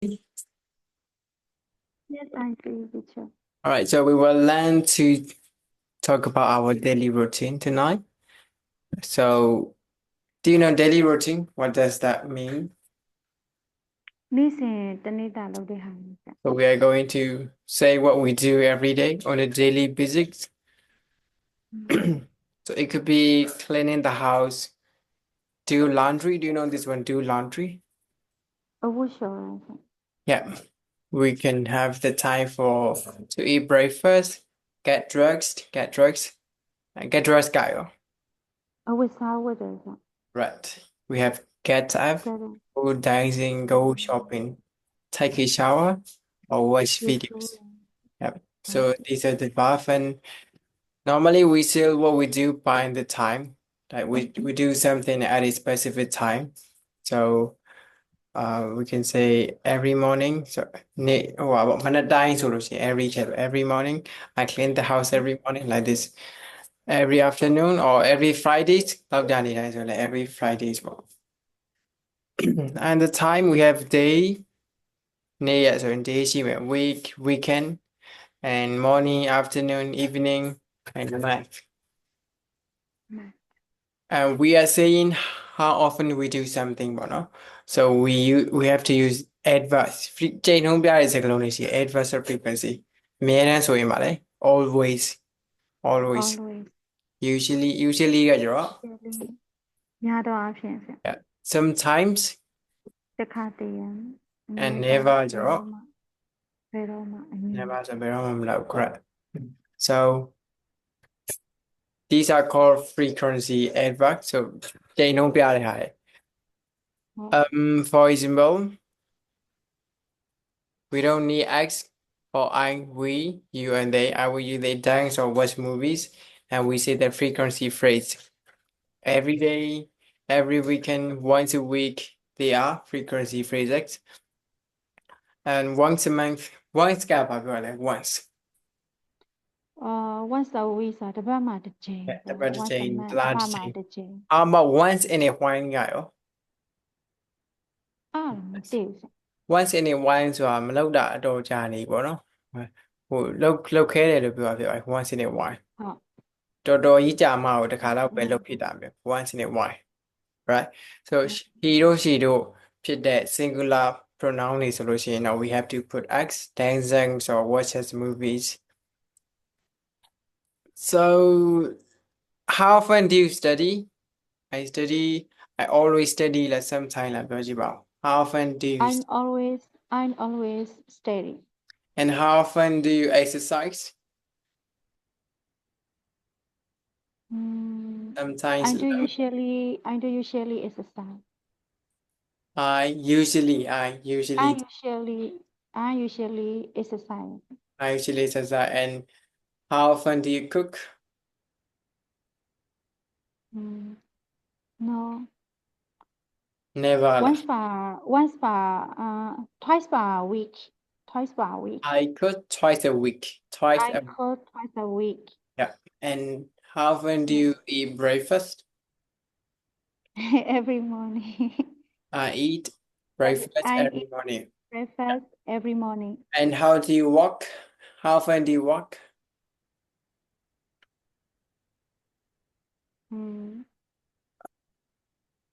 Yes, I agree with you. All right, so we will learn to talk about our daily routine tonight. So, do you know daily routine? What does that mean? နေ့စဉ်တစ်နေ့တာလုပ်တဲ့ဟာမျိုးပြ So, we are going to say what we do every day on a daily basis. So, it could be cleaning the house, do laundry. Do you know this one? Do laundry? အဝတ်လျှော်တာဆို Yeah, we can have the time for to eat breakfast, get dressed, guy. အဝတ်စားဝတ်တယ်ဆို Right. We have get up, ကျတော့ go dancing, go shopping, take a shower, or watch ရေချိုး videos. Yep. So these are the buff, and normally we say what we do by the time. Like we do something at a specific time. So we can say every morning. So every morning I clean the house every morning like this. Every afternoon or every Fridays, so like every Fridays. And the time we have day, so in day, week, weekend, and morning, afternoon, evening, and night. မှန် And we are saying how often we do something, but no. So we have to use adverse. Jane home is a adverse or frequency. Meron so always, always. always Usually, yeah. daily များတော့အဖြစ်ဆို Yeah. Sometimes တစ်ခါတည်းရန် and နေ့က never, ဘယ် yeah. တော့မှအမြင် Never so very correct. So these are called frequency adverbs. So they know better. ဟုတ် For example, we don't need X for I, we, you, and they. I, will, you, they dance or watch movies, and we say the frequency phrase every day, every weekend, once a week. They are frequency phrases, and once a month, once gap, like once. once a week ဆိုတစ်ပတ်မှတစ်ချိန် Yeah, the ဆို better once a change, month the တစ် large ပတ်မှ change. တစ်ချိန် How about once in a while, guy? အဲ့မသိဘူးဆို Once in a while ဆိုတာမလောက်တာအတော်ကြာနေပေါ့နော်ဟိုလောက်ခဲတယ်လို့ပြောပြ once in a while ဟုတ် တော်တော်ကြီးကြာမှတော့တစ်ခါ once တော့ a ပဲလောက် month ဖြစ်တာမျိုး once in a while right so he တို့ she တို့ဖြစ်တဲ့ singular pronoun တွေဆိုလို့ရှိရင်တော့ we have to put x dances or watches movies so how often do you study I always study like sometime လာပြောကြည့်ပါဦး how often do you I'm always steady and how often do you exercise sometimes I do usually exercise I usually I usually exercise exercise and how often do you cook? no Never. twice per week I cook twice a week. I cook twice a week Yeah. And how often do you eat breakfast? every morning I eat breakfast I every eat morning. breakfast every morning And how do you walk? How often do you walk?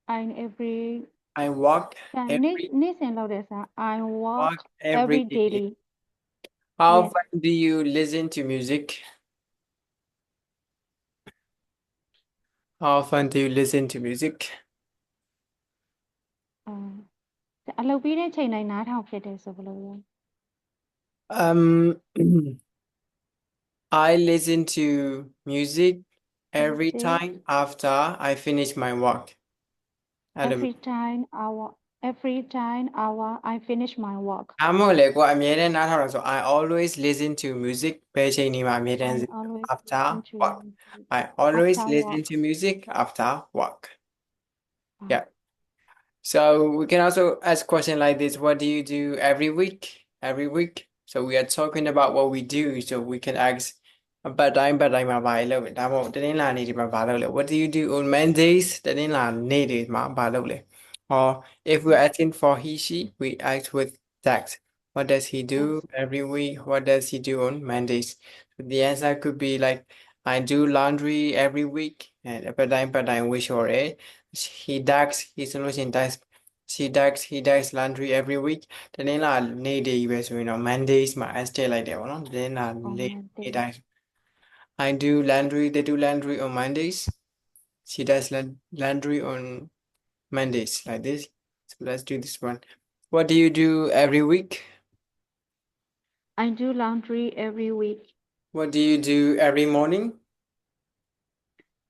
I every I walk နေ့စဉ်လုပ်တယ်ဆို I walk every every day. daily How yes often do you listen to music? How often do you listen to music? အလုပ်ပြီးတဲ့ချိန်တိုင်းနားထောင်ဖြစ်တယ်ဆိုဘယ်လိုလဲ I listen to music every music time after I finish my work. every time hour I finish my work အမို့လေကွာအမြဲတမ်းနားထောင်တာဆို I always listen to music ဘယ်ချိန်ဒီမှာအမြဲတမ်း I always after listen to work music I always after listen work to music after work yeah so we can also ask question like this what do you do every week so we are talking about what we do so we can ask but time မှာဘာလုပ်လဲဒါမှမဟုတ်တနင်္လာနေ့ဒီမှာဘာလုပ်လဲ what do you do on Mondays တနင်္လာနေ့ဒီမှာဘာလုပ်လဲor if we're asking for he she we ask with Dax. What does he do every week? What does he do on Mondays? So the answer could be like, I do laundry every week. And per time wish or a. He does his solution does. He does laundry every week. Then la need day so Mondays my stay like that one. Then On late Monday. does. I do laundry. They do laundry on Mondays. She does laundry on Mondays like this. So let's do this one. What do you do every week? I do laundry every week. What do you do every morning?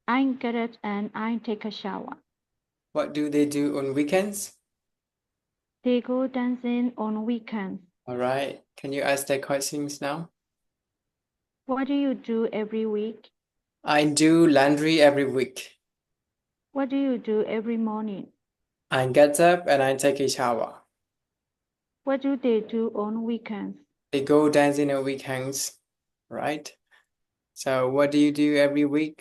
I get it and I take a shower. What do they do on weekends? They go dancing on weekends. All right. Can you ask the questions now? What do you do every week? I do laundry every week. What do you do every morning? I get up and I take a shower. What do they do on weekends? They go dancing on weekends, right? So what do you do every week?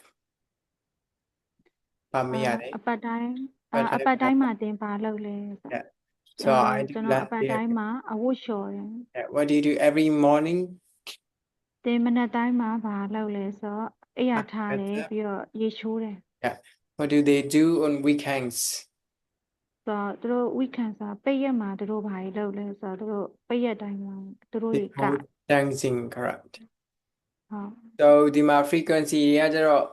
ပါမေးရတယ် အပတ်တိုင်း But အပတ်တိုင်းမှာသင်ဘာလုပ်လဲဆို yeah. So I do ကျွန်တော်အပတ် laundry. တိုင်းမှာအဝတ်လျှော်တယ် Yeah. What do you do every morning? သင်မနက်တိုင်းမှာဘာလုပ်လဲဆိုတော့အိယာထားတယ် Get up. ပြီးတော့ရေချိုးတယ် Yeah. What do they do on weekends? ဆိုတော့သူတို့ weekend ဆိုတာပိတ်ရက်မှာသူတို့ဘာတွေလုပ်လဲဆိုတော့သူတို့ပိတ်ရက်တိုင်းမှာသူတို့ They တွေက go dancing, correct. ဟုတ် So ဒီမှာ frequency တွေကကျတော့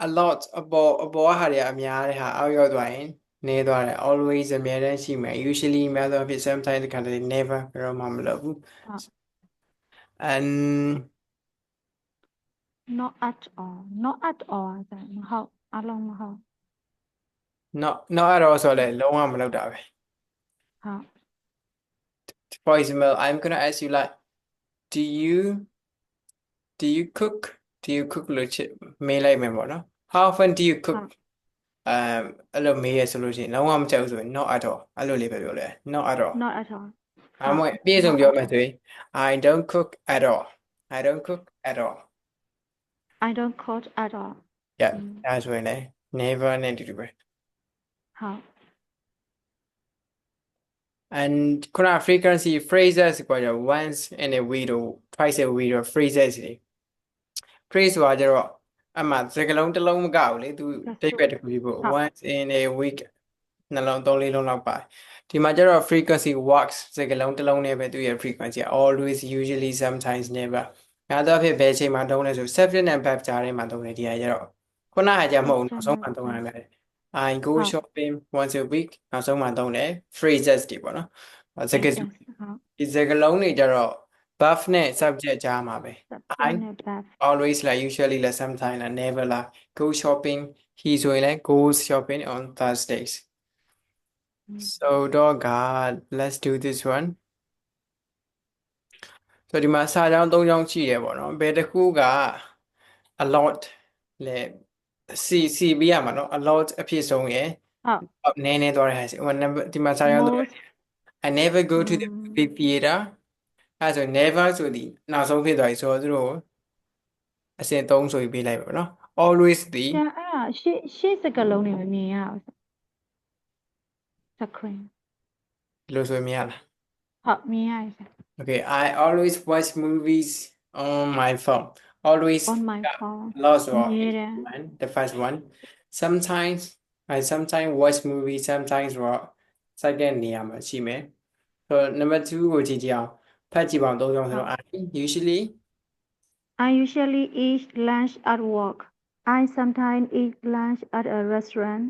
a lot အပေါ်ဟာတွေအများတဲ့ဟာအောက်ရောက်သွားရင်နေသွားတယ် always အများတန်းရှိမယ် usually များသောအားဖြင့် sometimes တခါတလေ never ဘယ်တော့မှမလုပ်ဘူး ဟုတ် and not at all not at all ဆိုမဟုတ်အလုံးမဟုတ် not at all ဆိုလည်းလုံးဝမလုပ်တာပဲ ဟုတ် for example I'm gonna ask you like do you cook လို့ချစ်မေးလိုက်မယ်ပေါ့နော် how often do you cook အဲ့လိုမေးရဆိုလို့ရှိရင်လုံးဝမချက်ဘူးဆိုရင် not at all အဲ့လိုလေးပဲပြောလဲ not at all not at all အမွေအပြည့်စုံပြောမယ်ဆိုရင် I don't cook at all I don't cook at all I don't cook at all yeah ဒါဆိုရင်လည်း never နဲ့တူတူပဲ ဟုတ် and ခုန frequency phrases ကိုကြ once in a week or twice a week or phrases တွေ phrase ဆိုတာကြတော့အမှစကားလုံးတစ်လုံးမကဘူးလေသူတိတ်ပဲတစ်ခုပြီးဖို့ once in a week နှလုံးသုံးလေးလုံးလောက်ပါတယ်ဒီမှာကျတော့ frequency works စကားလုံးတစ်လုံးနဲ့ပဲသူရဲ့ frequency always usually sometimes never ငါတော့ဖြစ်ဘယ်ချိန်မှာတုံးလဲဆို subject and verb ကြားထဲမှာတုံးတယ်ဒီဟာကျတော့ခုနကကြမဟုတ်ဘူးနောက်ဆုံးမှာတုံးရတယ် I go shopping once a week နောက်ဆုံးမှာတုံးတယ် phrases တွေပေါ့နော်စကားစုဒီစကားလုံးတွေကျတော့ verb နဲ့ subject ကြားမှာပဲ I always like usually like sometimes like never like go shopping he ဆိုရင်လည်း goes shopping on Thursdays so God let's do this one so ဒီမှာစာကြောင်း၃ကြောင်းရှိတယ်ပေါ့နော်ဘယ်တစ်ခုက a lot လဲ C ပြီးရမှာနော် a lot အဖြစ်ဆုံးရယ်ဟုတ်နည်းနည်းသွားတဲ့ဟာဒီမှာစာကြောင်း၃ I never go to the movie theater အဲ့ဆို never ဆိုဒီနောက်ဆုံးဖြစ်သွားပြီဆိုတော့သူတို့အစင်3ဆိုပြီးပေးလိုက်ပါနော် always ဒီ အဲ့ဒါရှေ့စကလုံးတွေမမြင်ရဘူး screen ဒီလိုဆိုမြင်ရလား ဟုတ်မြင်ရတယ် Okay I always watch movies on my phone always on my phone lost one the first one sometimes I sometimes watch movies sometimes watch second နေရာမှာရှိမယ်ဆို number 2ကိုကြည့်ကြအောင်ဖတ်ကြည့်ပါအောင်၃ကြောင်းဆိုတော့ I usually eat lunch at work I sometimes eat lunch at a restaurant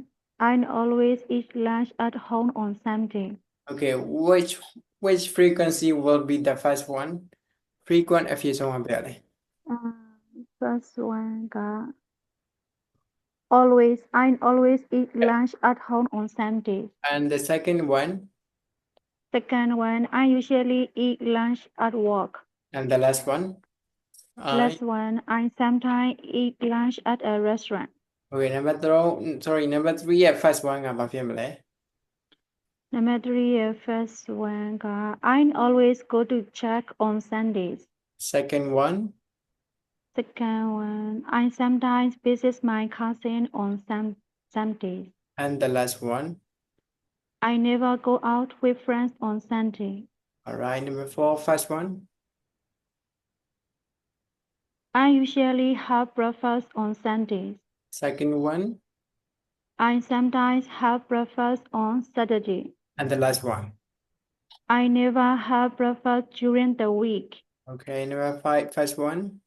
I always eat lunch at home on Sunday okay which frequency will be the first one frequent အဖြစ်ဆုံးကဘယ်လဲ first one က always I always eat lunch at home on Sunday and the second one I usually eat lunch at work and the last one I sometimes eat lunch at a restaurant okay number 3 ရဲ့ first one ကဘာဖြစ်မလဲ Number 3 first one I always go to church on Sundays second one I sometimes visit my cousin on Sundays and the last one I never go out with friends on Sunday All right, number 4, first one. I usually have breakfast on Sundays. Second one. I sometimes have breakfast on Saturday. And the last one. I never have breakfast during the week. Okay, number 5, first one.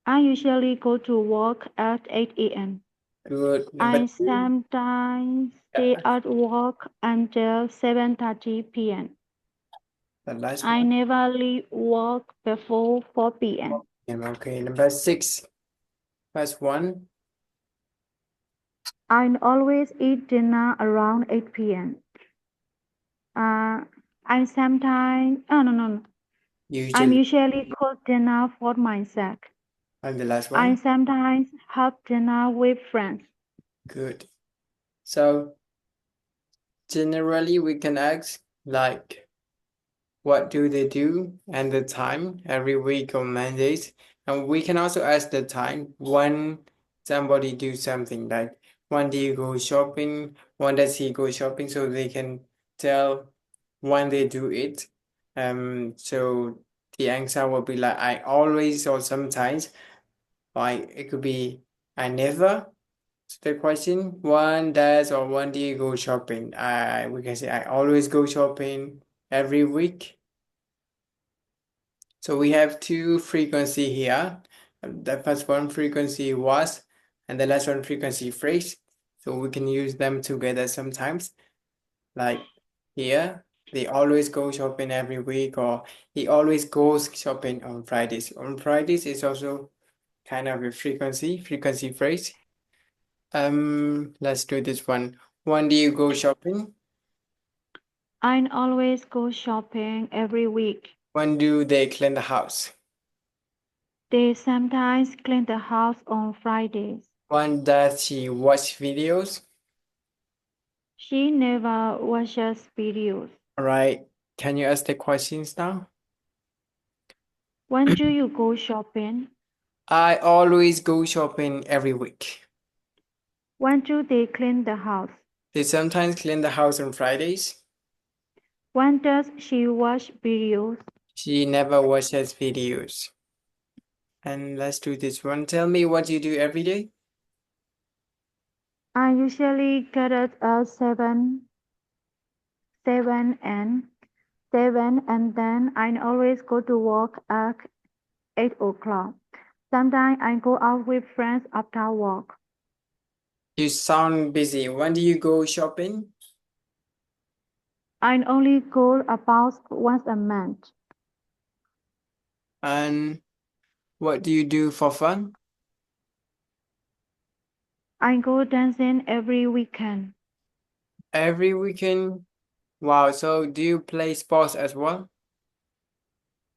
I usually go to work at 8 a.m. Good. Number I 2. sometimes stay at work until 7:30 p.m. The last I one. never leave work before 4 p.m. Okay, number 6, first one. I always eat dinner around 8 p.m. I sometimes, oh no, no, no. I Usually. usually cook dinner for myself. And the last I one. sometimes have dinner with friends. Good. So generally we can ask like what do they do and the time every week on Mondays. And we can also ask the time when somebody do something, like when do you go shopping, when does he go shopping, so they can tell when they do it. So the answer will be like I always or sometimes, like it could be I never. So the question, when does or when do you go shopping? We can say I always go shopping every week. So we have two frequency here. The first one frequency was, and the last one frequency phrase. So we can use them together sometimes. Like here, they always go shopping every week, or he always goes shopping on Fridays. On Fridays is also kind of a frequency phrase. Let's do this one. When do you go shopping? I always go shopping every week. When do they clean the house? They sometimes clean the house on Fridays. When does she watch videos? She never watches videos. All right. Can you ask the questions now? When do you go shopping? I always go shopping every week. When do they clean the house? They sometimes clean the house on Fridays. When does she watch videos? She never watches videos. And let's do this one. Tell me what you do every day. I usually get up at 7 and 7 and then I always go to work at 8 o'clock. Sometimes I go out with friends after work. You sound busy. When do you go shopping? I only go about once a month. And what do you do for fun? I go dancing every weekend. Every weekend. Wow. So do you play sports as well?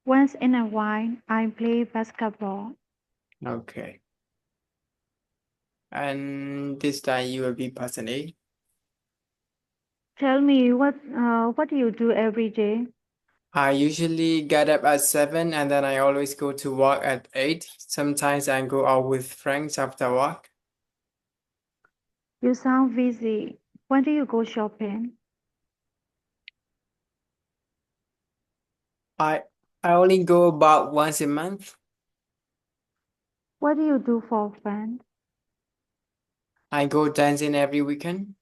Once in a while, I play basketball. Okay. And this time you will be person A. Tell me what do you do every day? I usually get up at 7 and then I always go to work at 8. Sometimes I go out with friends after work. You sound busy. When do you go shopping? I I only go about once a month. What do you do for fun? I go dancing every weekend.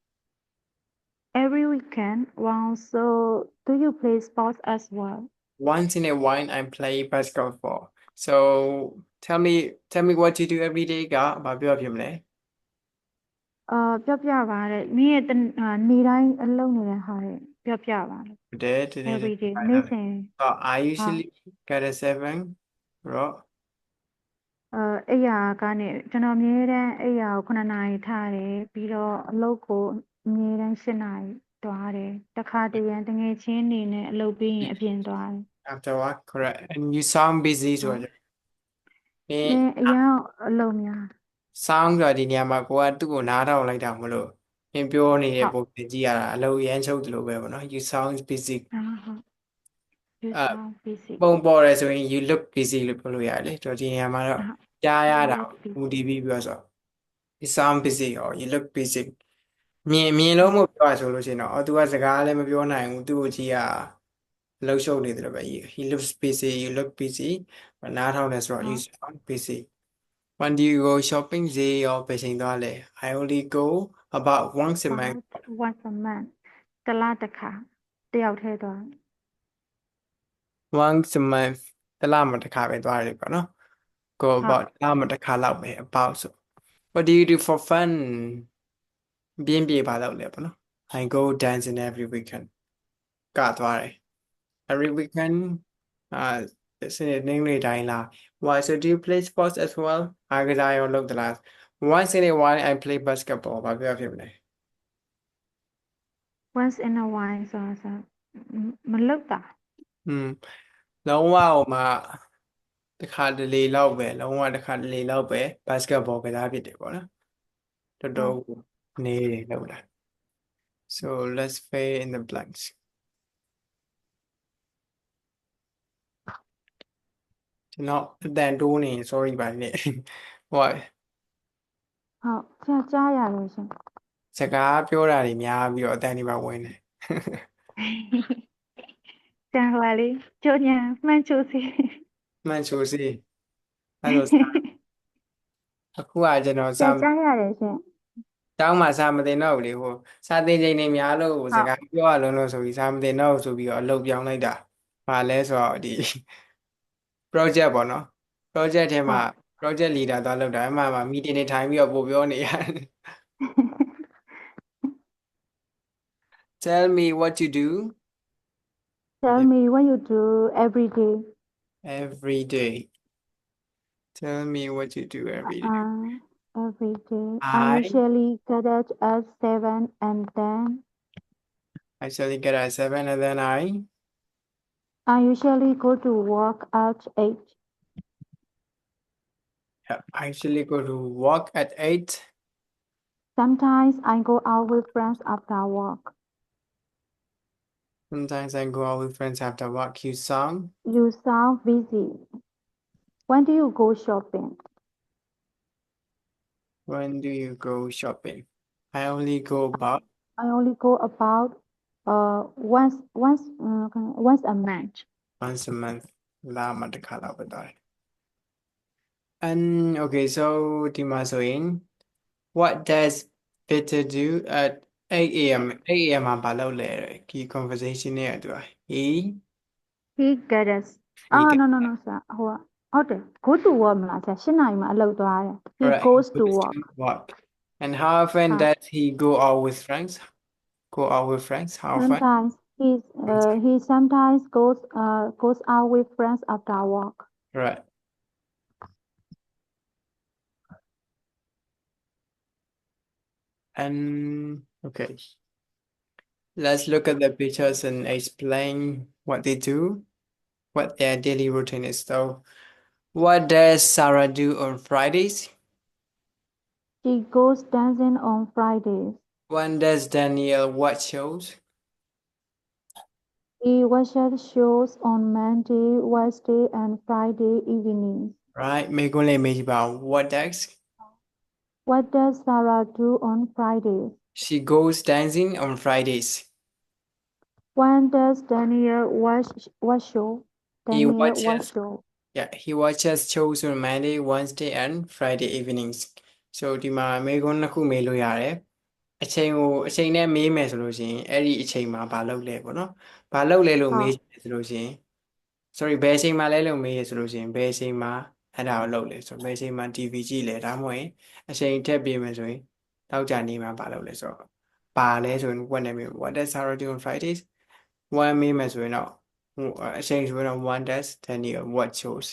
Every weekend? Wow, so do you play sports as well? Once in a while I play basketball. So tell me what you do every day ကဘာပြောပြမလဲ ပြောပြပါတဲ့မင်းရဲ့နေ့တိုင်းအလုပ်နေတဲ့ဟာတွေပြောပြပါလေ ဟုတ်တယ်ဒီနေ့ every day ဖိုင်လာ နေ့ မယ် စဉ် So I ဟာ usually get at 7 ရော အိယာကနေကျွန်တော်အမြဲတမ်းအိယာကို9နာရီထားတယ်ပြီးတော့အလုပ်ကိုအမြဲတမ်း10နာရီသွားတယ်တခါတရံတငယ်ချင်းနေနဲ့အလုပ်ပြီးရင်အပြင်သွားတယ် after work correct and you sound busy ဟု ဆို တ် တော့ နင်းအရင်အလုပ်များ sound ဆိုတာဒီနေရာမှာကိုကသူ့ကိုနားထောင်လိုက်တာမလို့သင်ပြောနေတဲ့ ဟုတ် ပုံစံကြည့်ရတာအလုပ်ရမ်းချုပ်တယ်လို့ပဲပေါ့နော် you sound busy ဟုတ် you အဲ sound busy ပုံပေါ်တယ်ဆိုရင် you look busy လို့ပြောလို့ရတယ်လေဆိုတော့ဒီနေရာမှာတော့ ဟုတ် ကြားရ you တာ look မူတ busy ည်ပြီးပြောဆို you sound busy or you look busy မြင်လုံးမပြောရဆိုလို့ရှိရင်တော့သူကစကားလည်းမပြောနိုင်ဘူးသူ့ကိုကြည့်ရလှုပ်ရှုပ်နေတယ်ပဲ he looks busy you look busy နားထောင်နေဆိုတော့ you sound busy when do you go shopping ဈေးရောပဲချိန်သွားလဲ I only go about once a month about once a month တစ်လတစ်ခါတယောက်ထဲသွား once a month တစ်လမှာတစ်ခါပဲသွားရတယ်ပေါ့နော် go ဟုတ် about တစ်လမှာတစ်ခါလောက်ပဲ about ဆို what do you do for fun ပြင်းပြေပါတော့လဲပေါ့နော် I go dancing every weekend ကသွားတယ် every weekend စနေနေ့နေ့တိုင်းလား why so do you play sports as well အားကစားရောလုပ်သလား once in a while I play basketball ဘာပြောဖြစ်မလဲ once in a while ဆိုတာမလုပ်တာ လုံးဝဟိုမှာတစ်ခါတလေလောက်ပဲလုံးဝတစ်ခါတလေလောက်ပဲ basketball ကစားဖြစ်တယ်ပေါ့နော်တော် ဟု တော် တ် နေတယ်လောက်လား so let's fill in the blanks ကျွန်တော်အတန်တိုးနေ sorry ပါနဲ့ what ဟုတ်ဆရာကြားရတယ်ရှင် စကားပြောတာတွေများပြီးတော့အတန်တွေပါဝင်တယ် ဆရာဟိုလေကျိုးညာမှန်ချိုးစီ မှန်ချိုစီအဲ့လိုအခုကကျွန်တော် ဆရာကြားရတယ်ရှင် တောင်းမှစာမတင်တော့ဘူးလေဟိုစာသင်ချိန်တွေများလို့စကားပြောရလုံးလို့ဆိုပြီးစာမတင်တော့ဘူးဆိုပြီးတော့အလုပ်ပြောင်းလိုက်တာဘာလဲဆိုတော့ဒီ project ပေါ့နော် project ထဲမှာ project leader သွားလုပ်တာအဲ့မှာ meeting တွေထိုင်ပြီးတော့ပို့ပြောနေရတယ် tell me what you do Tell me what you do every day every day tell me what you do every day every day I usually get up at 7 and then I usually get at 7 and then I usually go to work at 8 I usually go to work at 8 sometimes I go out with friends after work sometimes I go out with friends after work you sound you sound busy when do you go shopping when do you go shopping I only go about I only go about once a month once a month လာမှတစ်ခါလောက်ပဲသွားတယ် and okay so ဒီမှာဆိုရင် what does Peter do at 8 a.m. 8 a.m. မှာဘာလုပ်လဲဒီ conversation နဲ့တူတာ he gets he no no no ဆရာဟိုဟုတ်တယ် go to work မလားဆရာ8နာရီမှာအလုပ်သွားတယ် he correct goes to goes work work and how often does he go out with friends go out with friends how often sometimes he sometimes goes out with friends after work right and okay let's look at the pictures and explain what they do what their daily routine is so what does Sarah do on Fridays she goes dancing on Fridays when does Daniel watch shows he watches shows on Monday Wednesday and Friday evenings right မေကွန်းလေးမေးကြည့်ပါဦး what does what does Sarah do on Fridays she goes dancing on Fridays when does Daniel watch show he Daniel watch watches show yeah he watches shows on Monday Wednesday and Friday evenings so ဒီမှာမေကွန်းနှစ်ခုမေးလို့ရတယ်အချိန်နဲ့မေးမယ်ဆိုလို့ရှိရင်အဲ့ဒီအချိန်မှာဘာလုပ်လဲပေါ့နော်ဘာလုပ်လဲလို့မေးတယ်ဆိုလို့ရှိရင် sorry ဘယ်အချိန်မှာလဲလို့မေးရဆိုလို့ရှိရင်ဘယ်အချိန်မှာအဲ့ဒါကိုလုပ်လဲဆိုတော့ဘယ်အချိန်မှာ TV ကြည့်လဲဒါမှမဟုတ်ရင်အချိန်ထည့်ပေးမယ်ဆိုရင်တောက်ကြနေမှာဘာလုပ်လဲဆိုတော့ဘာလဲဆိုရင် what does Sarah do on Fridays one မေးမယ်ဆိုရင်တော့အချိန်ဆိုရင်တော့ one does then you what shows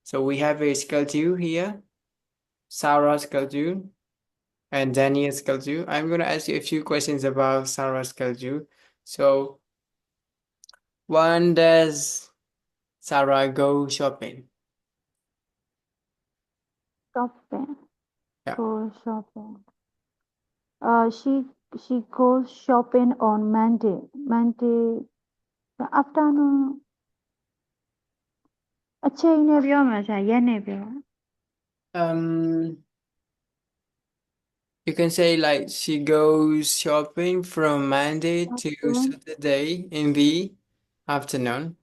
so we have a schedule here Sarah's schedule and Daniel's schedule I'm going to ask you a few questions about Sarah's schedule so when does Sarah go shopping shopping Yeah. go shopping she goes shopping on Monday afternoon အချိန်နဲ့ပြောမှာဆရာရက်နဲ့ပြော Um, You can say like she goes shopping from Monday to Shopping, Saturday in the afternoon.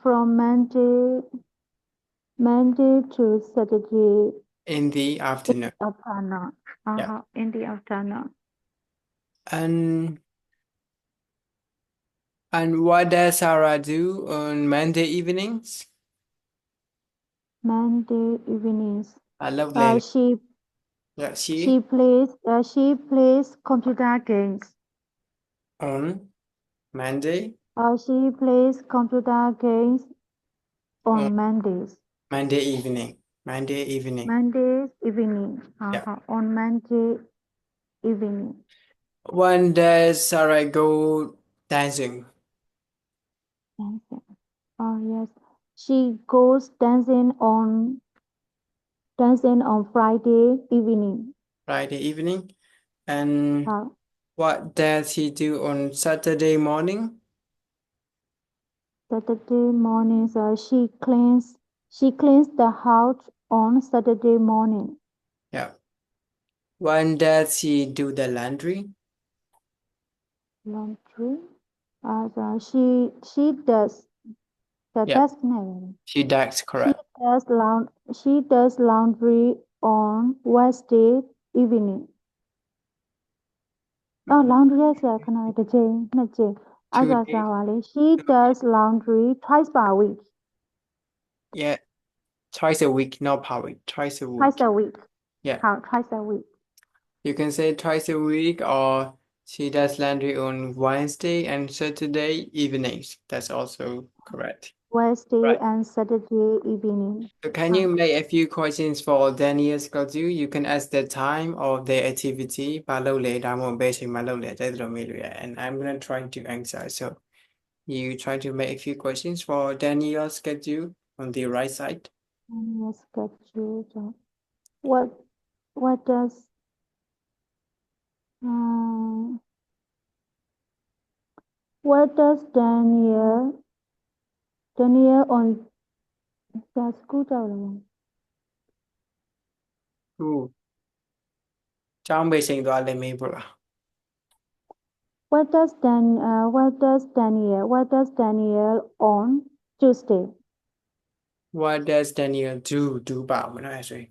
from Monday to Saturday In the afternoon. afternoon. Yeah. In the afternoon. And what does Sarah do on Monday evenings? Monday evenings. I love Layla. She Yeah, she plays computer games. on Monday She plays computer games on on Mondays. Monday evening. Monday evening. Mondays evening. Yeah. On Monday evening. When does Sarah go dancing? Dancing. Yes. She goes dancing on Friday evening. Friday evening. And Uh, what does he do on Saturday morning? Saturday mornings. She cleans the house on Saturday morning. Yeah. When does he do the laundry? Laundry. She does the Yeah, dustman. that's She correct. she does laundry on Wednesday evening. Laundry ကဆရာခဏလေးတစ်ချိန်နှစ်ချိန်အဲ့ဒါ Two ဆရာ days. ပါလေ She does laundry twice per week. Yeah, twice a week, not per week. Twice a Twice week. a week. Yeah. Twice a week. You can say twice a week, or she does laundry on Wednesday and Saturday evenings. That's also correct. Wednesday Right. and Saturday evening. So can you make a few questions for Daniel's schedule? You can ask the time of their activity. And I'm gonna try to answer. So you try to make a few questions for Daniel's schedule on the right side. Schedule. What does um Daniel on the school ကြောက်တယ် Ooh. ကျောင်းပဲချိန်သွားလိမ့်မယ်ပေါ့လား What does Daniel on Tuesday? What does Daniel do ပါမလားဆိုရင်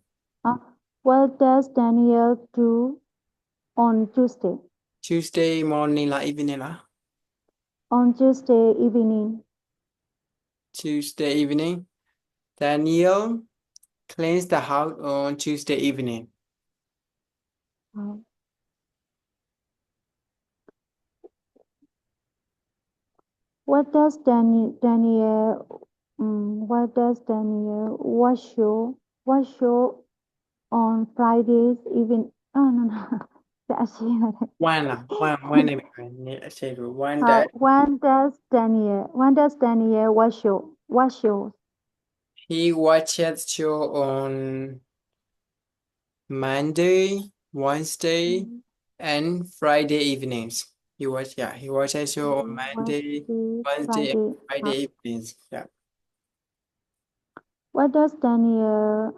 What does Daniel do on Tuesday? Tuesday morning လား evening လား On Tuesday evening. Tuesday evening Daniel cleans the house on Tuesday evening. What does Daniel watch show on Fridays even no จะအရှိရတယ် One လား one နေပြီနေအချိန်လို့ one that when does Daniel watch shows he watches show on Monday, Wednesday, and Friday evenings. He watches show on Monday, Wednesday, and Friday evenings. Yeah. What does Daniel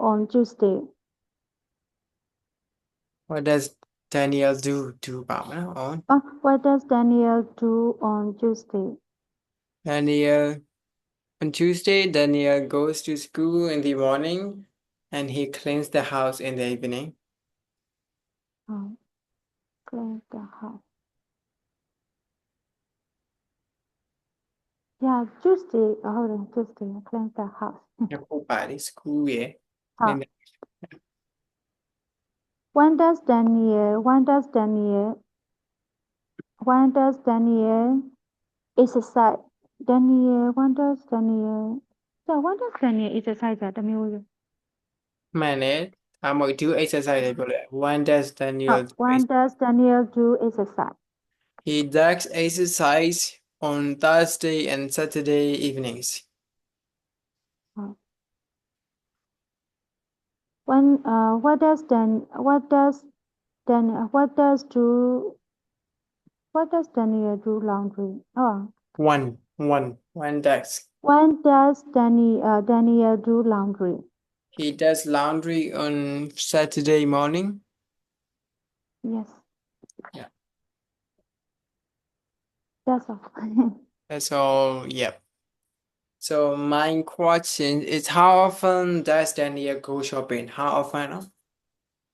on Tuesday? What does Daniel do on What does Daniel do on Tuesday? Daniel on Tuesday? Daniel goes to school in the morning, and he cleans the house in the evening. Clean the house. Yeah, Tuesday. Tuesday. Clean the house. နှစ်ခုပါတယ် school ရယ် Huh. When does Daniel exercise? When does Daniel exercise တမျိုးလို့ မှန်တယ်ဒါမှမဟုတ် do exercise လည်းပြောလိုက် when does Daniel do When does Daniel do exercise? He does exercise on Thursday and Saturday evenings. What does Daniel do laundry? One does. When does Daniel do laundry? He does laundry on Saturday morning. Yes. Yeah. That's all. That's all. Yep. So my question is, how often does Daniel go shopping? How often?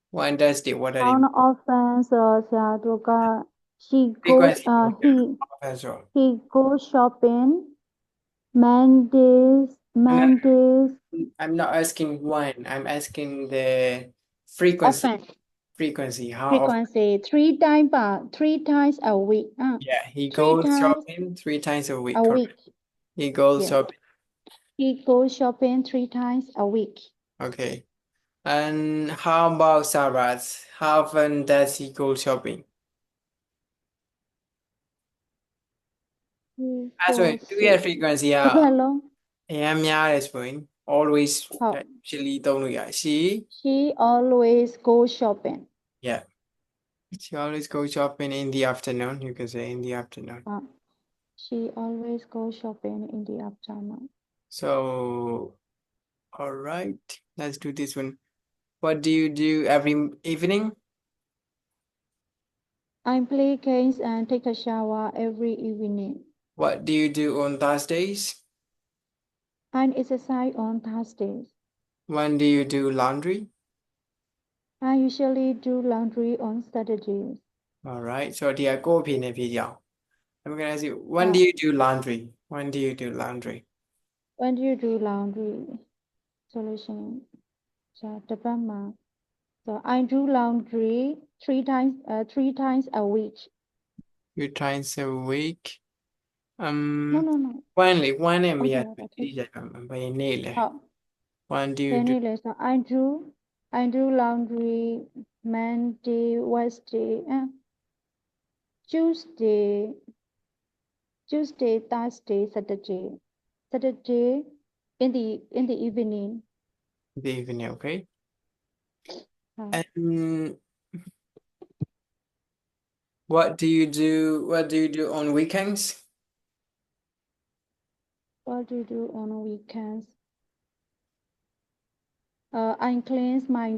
When does the what are How the often ဆိုတော့ဆရာတို့က she goes frequency of he as well? he goes shopping Mondays No, Mondays I'm not asking when. I'm asking the frequency. often Frequency. How often? frequency 3 times a week Yeah, he 3 goes times shopping 3 times a week. a Correct. week He goes yes shopping. he goes shopping 3 times a week Okay. And how about Sarah? How often does he go shopping? he As well, goes သူရဲ့ frequency က တစ်ပတ်လုံး အများများတယ်ဆိုရင် always ဟုတ် usually သုံးလို့ရတယ် she always goes shopping yeah she always goes shopping in the afternoon. You can say in the afternoon. she always goes shopping in the afternoon So all right, let's do this one. What do you do every evening? I play games and take a shower every evening What do you do on Thursdays? and exercise on Thursdays When do you do laundry? I usually do laundry on Saturdays All right, so ဒီကကိုယ့်အဖေနဲ့ဖြေကြအောင် I'm gonna ask you, when do you do laundry? When do you do laundry? when do you do laundry solution so တစ်ပတ်မှာ so I do laundry 3 times a week 3 times a week. no no no when နဲ့မရ okay တိကျကြမှာဘယ်နေ့လဲ ဟုတ် When do you do Anyway, so I do laundry Monday, Wednesday, Tuesday, Thursday, Saturday in the evening. the evening, okay? Uh, And what do you do on weekends? what do you do on weekends? I cleanse my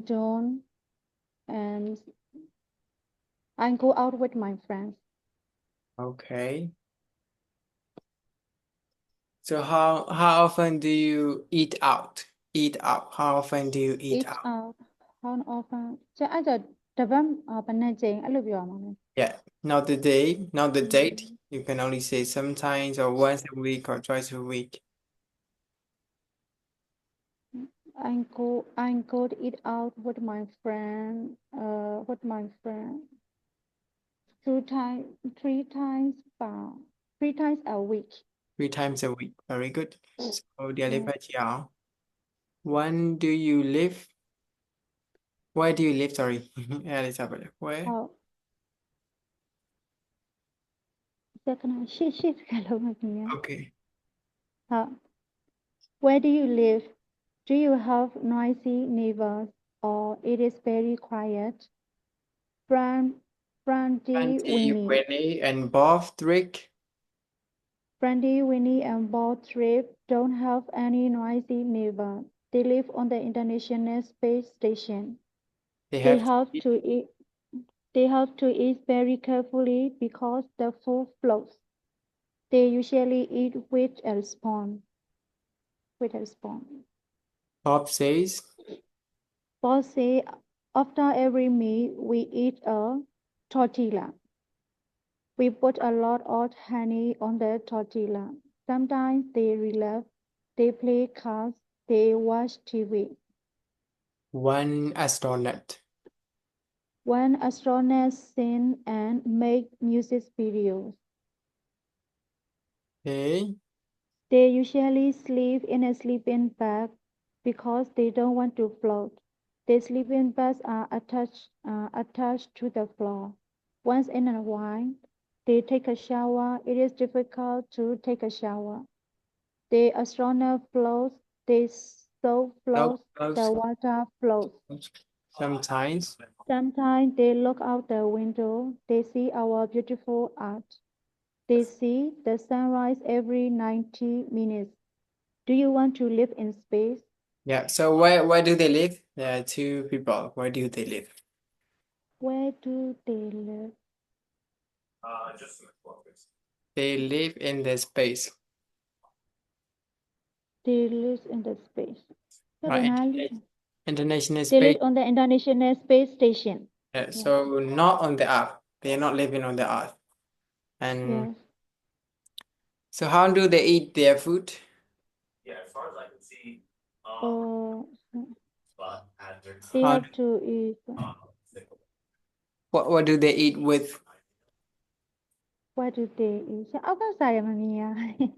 dorm. And I go out with my friends. Okay. So how often do you eat out? How often do you eat Eat out? out. How often? ကျအဲ့ဒါတစ်ပတ်ဘယ်နှစ်ကြိမ်အဲ့လိုပြောရမှာလဲ Yeah, not the day, not the date. You can only say sometimes or once a week or twice a week. I go to eat out with my friend. Three times a week. 3 times a week. Very good. So the other Yeah. part here. When do you live? Where do you live? Sorry. Elizabeth. Where? Oh, second shit ကလုံးမပြရ Okay. Where do you live? Do you have noisy neighbors or it is very quiet? Brandy, Winnie and Bob Trick. Brandy, Winnie, and Bob Trip don't have any noisy neighbors. They live on the International Space Station. They They have have to eat. They have to eat very carefully because the food floats. They usually eat with a spoon. Bob says. Boss say after every meal we eat a tortilla. We put a lot of honey on the tortilla. Sometimes they relax, they play cards, they watch TV. One astronaut. When astronauts sing and make music videos. Okay. They usually sleep in a sleeping bag because they don't want to float. The sleeping bags are attached to the floor. Once in a while, they take a shower. It is difficult to take a shower. The astronaut floats. They so floats. The water floats. Sometimes. Sometimes they look out the window. They see our beautiful art. They see the sunrise every 90 minutes. Do you want to live in space? Yeah. So where do they live? There are two people. Where do they live? Where do they live? They live in the space. They live in the space. Thế Right. đến hai live. International They live space. on the International Space Station. Yeah, so not on the earth. They are not living on the earth. And Yes. so how do they eat their food? Oh, they How have to eat. what do they eat with? What do they eat? Sao ốc nó xài mà mình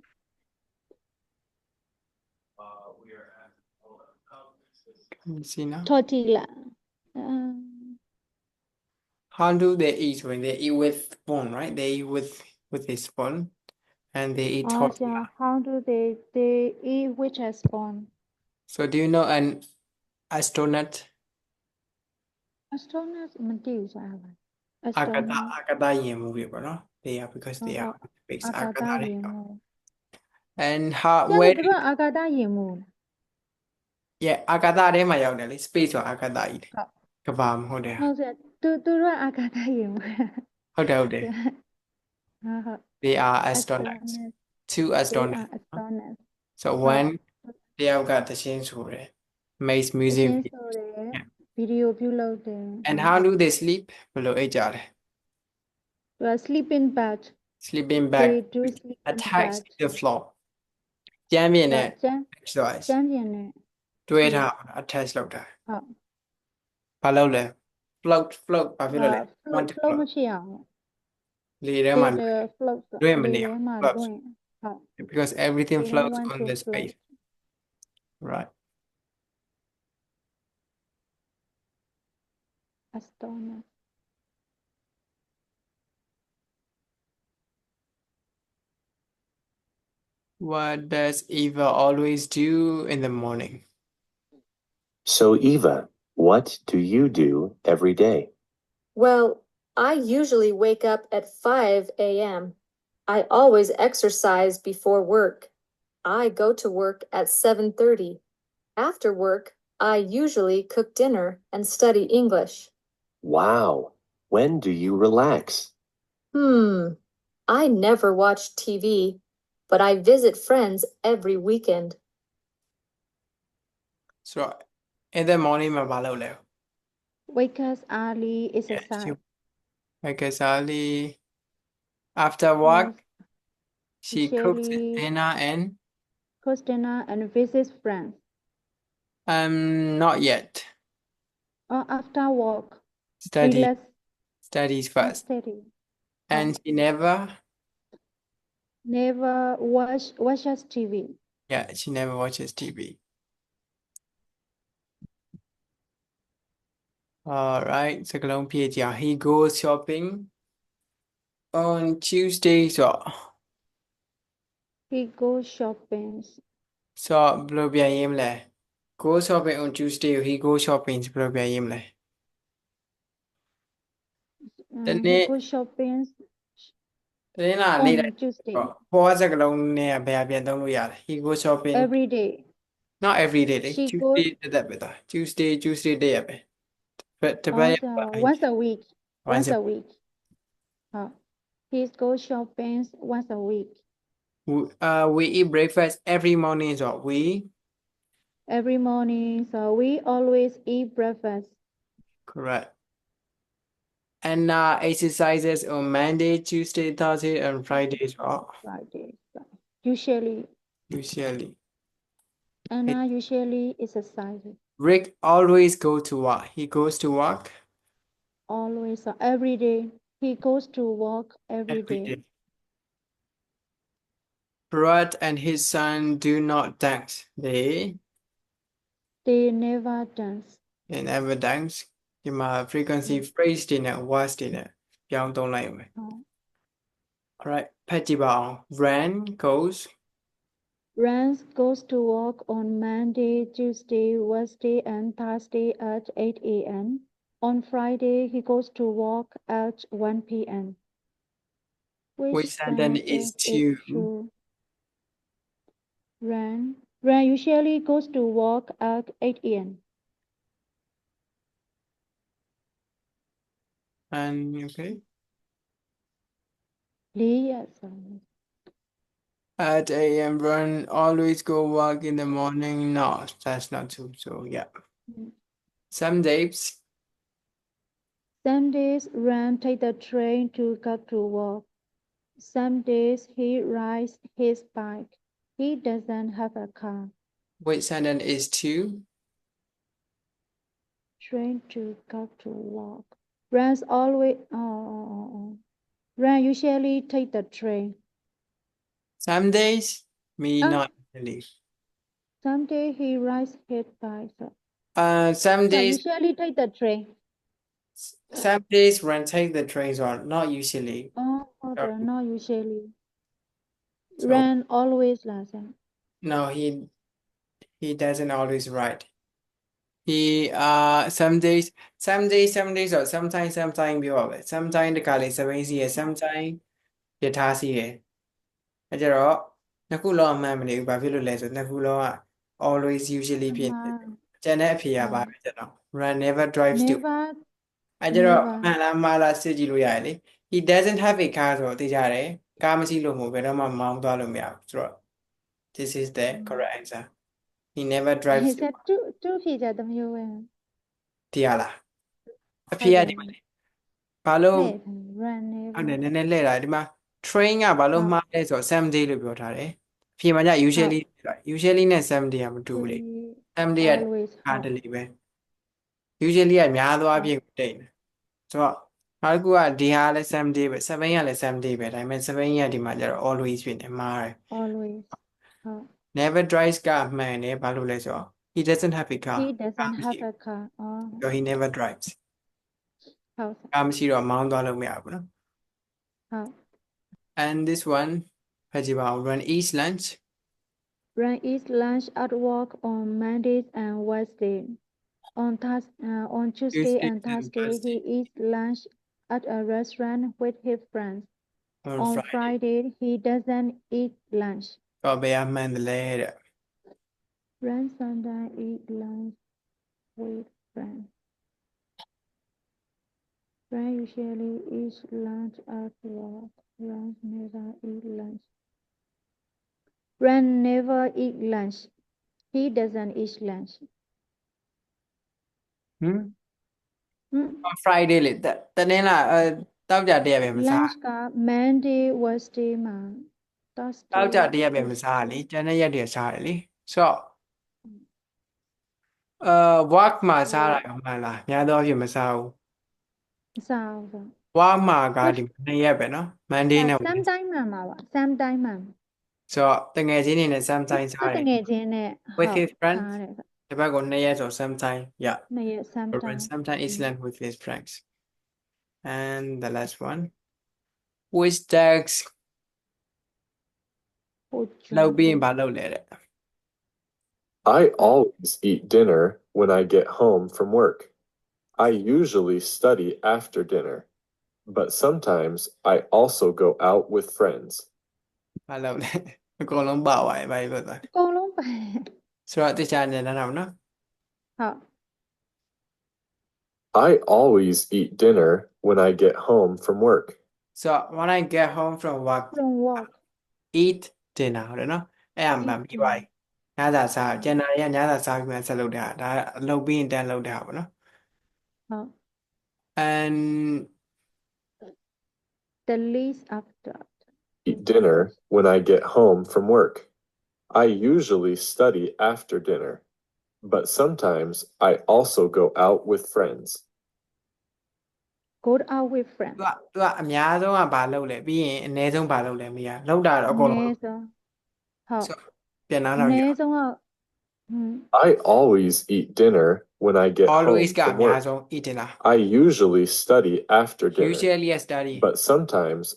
Can you see now? tortilla. How do they eat when they eat with spoon, right? They eat with a spoon and they eat tortilla. Yeah. How do they eat with a spoon? So do you know an astronaut? Astronaut mình tiêu sao vậy? Akata yin movie, no? They are because they are in space. Akata Akata. gì mù? And how Chắc là where tụi nó Akata gì mù? yeah, Akata ထဲမှာရောက်တယ်လေ space ဆိုတာ Akata ကြီးတယ်ကဘာမဟုတ်တယ် Không sẽ tụi nó Akata gì mù? ဟုတ်တယ် they are astronauts Astronaut. two They astronauts are astronauts. so one တယောက်ကသချင်းဆိုတယ် makes music Trên video. số đấy Yeah. video view lâu đấy. And how do they sleep ဘယ်လိုအိပ်ကြလဲ Sleeping bag. sleeping They bag do sleep in attached bed. to the floor ကျမ်းပြင်နဲ့ Chán exercise chán gì nè. တွဲထား attach လုပ်တာ Ờ. ဘာလုပ်လဲ float ဘာဖြစ်လို့လဲ want to Float float nó chiều. လေထဲမှာ They float. လွင့်မ They နေအောင် mà float đuổi. Ờ. because everything They don't floats want on to the float. space right Astronaut. What does Eva always do in the morning? So, Eva, what do you do every day? Well, I usually wake up at 5 a.m. I always exercise before work. I go to work at 7:30. After work, I usually cook dinner and study English. Wow. When do you relax? I never watch TV, but I visit friends every weekend. So, in the morning, mà bà lâu leo. Wake us early, exercise. Wake us early. After work, she cooks Usually dinner and cooks dinner and visits friends. not yet. Or after work, Studies relax, first. study. And she never watches TV. yeah, she never watches TV. All right,စကလုံးဖြည့်ကြအောင် He goes shopping on Tuesday ဆိုတော့ He goes shopping. ဆိုတော့ဘယ်လိုပြန်ရေးမလဲ Go shopping on Tuesday ကို He goes shopping ဘယ်လိုပြန်ရေးမလဲ တ He နေ့ goes shopping တနေ့လာနေ့တိုင်း on Tuesday. ပေါ်စကလုံးနဲ့ဘယ်ပြန်သုံးလို့ရလဲ He goes shopping Every day. not every day လေ She Tuesday တက်ပဲသွား Tuesday တရက်ပဲတပတ်ရက်ပါ once a week. Once Once a week. He goes shopping once a week. We eat breakfast every morning so we Every morning, so we always eat breakfast. correct and exercises on Monday, Tuesday, Thursday, and Friday as well. Friday. Usually. Anna usually exercises. Rick always go to work. He goes to work Always, every day. He goes to work every day. Brad and his son do not dance. They never dance.ဒီမှာ frequency phrase တွေနဲ့ words တွေနဲ့ပြောင်းသုံးလိုက်ရမယ် All right ဖတ်ကြည့်ပါအောင် Ran goes to work on Monday, Tuesday, Wednesday, and Thursday at 8 a.m. On Friday, he goes to work at 1 p.m. Which sentence is true? Ran Ren usually goes to work at 8 a.m. And okay. 4 ရက်ဆို At a.m. Run always go walk in the morning. No, that's not true. So yeah. Some days Some days Ren take the train to go to work. Some days he rides his bike. He doesn't have a car. which sentence is to? Train to go to work. Ren's always Ren usually take the train. Some days me Ah. not really. Some day he rides his bike. Some So days usually take the train. Run take the trains on, not usually. Oh, okay, Sorry. not usually. So Ren always listen. no, he doesn't always ride. He some days or sometimesပြောပဲ sometimes တခါလေစပိန်စီရယ် sometimes ယထာစီရယ်အဲကြတော့နှစ်ခုလုံးအမှန်မနေဘူးဘာဖြစ်လို့လဲဆိုနှစ်ခုလုံးက always usually ဖြစ်နေတယ်ကျန်တဲ့အဖြေကပါပဲကျွန်တော် run never drives to Never အဲကြတော့ never မှန်လားမှားလားစစ်ကြည့်လို့ရတယ်လေ he doesn't have a car ဆိုတော့သိကြတယ်ကားမရှိလို့မဟုတ်ဘယ်တော့မှမောင်းသွားလို့မရဘူးဆိုတော့ this is the correct answer he never drives he to said two ဖြေကြတစ်မျိုးပဲ ဒီရလားအဖြေကဒီမှာလေဘာလို့ နဲ့ run ဟုတ်တယ် never နည်းနည်းလှည့်တာဒီမှာ train ကဘာလို့ ဟုတ် မှားလဲဆိုတော့ someday လို့ပြောထားတယ်အဖြေမှာじゃ usually နဲ့ someday ကမတူဘူးလေ someday က always အားတလေပဲ usually ကများသောအားဖြင့်တိတ်တယ်ဆိုတော့နောက်တစ်ခုကဒီဟာလည်း someday ပဲ seven ကလည်း someday ပဲဒါပေမဲ့ seven ကဒီမှာကျတော့ always ဖြစ်နေမှားတယ် always ဟုတ် never drives ကမှန်တယ်ဘာလို့လဲဆိုတော့ he doesn't have a car he doesn't have a car so he never drives ဟုတ် ကားမရှိတော့မောင်းသွားလို့မရဘူးနော် ဟုတ် and this one ဖတ်ကြည့်ပါဦး run eats lunch Run eats lunch at work on Mondays and Wednesdays. On Tuesday and Thursday, he eats lunch at a restaurant with his friends. On Friday, he doesn't eat lunch. တော့ဘယ်အမှန်တလဲတဲ့ Run sometimes eat lunch with friends. Run usually eats lunch at work. Run never eat lunch. Run never eat lunch. He doesn't eat lunch. ဟမ် Hmm? on Friday လေတနင်္လာတောက်ကြတရက်ပဲမစား Lunch က Monday, Wednesday မှာ Thursday တောက်ကြတရက်ပဲမစားလေကျန်တဲ့ရက်တွေစားတယ်လေဆိုတော့work မှာစားတာရောမှန်လားများသောအားဖြင့်မစားဘူး မစားဘူးဆို work မှာကဒီ2ရက်ပဲနော် Monday နဲ့ Wednesday sometime မှာပါ sometime မှာ ဆိုတော့တငယ်ချင်းတွေနဲ့ sometime စား တ တယ် ငယ်ချင်းနဲ့ with his friends စားတယ် ဒီဘက်ကို2ရက်ဆို sometime yeah နှစ်ရက် Run sometime sometime eats lunch with his friends and the last one which tax ဟုတ် လောက်ပြီးရင်ဘာလုပ်လဲတဲ့ I always eat dinner when I get home from work. I usually study after dinner, but sometimes I also go out with friends. ဘာလုပ်လဲအကုန်လုံးပါသွားတယ်ဘာလို့လဲ အကုန်လုံးပါ ဆိုတော့တခြားနေနားတော့နော် ဟုတ် I always eat dinner when I get home from work. so when I get home from work from work eat dinner ဟုတ်တယ်နော်အဲ့အမှန်ပြီးပါပြီညစာစားကျန်တာတွေကညစာစားပြီးမှဆက်လုပ်တဲ့ဟာဒါအလုပ်ပြီးရင်တန်းလုပ်တဲ့ဟာပေါ့နော် ဟုတ် and the least after Eat dinner when I get home from work. I usually study after dinner, but sometimes I also go out with friends. go out with friends သူကအများဆုံးကဘာလုပ်လဲပြီးရင်အနည်းဆုံးဘာလုပ်လဲမရလုပ်တာတော့အကုန်လုံး အနည်းဆုံးဟုတ် ဆိုပြန်လာ အ တော့ န ရ ည်းဆုံးက I always eat dinner when I get always home ကအ from များ work. ဆုံး eat dinner I usually study after dinner, usually I study but sometimes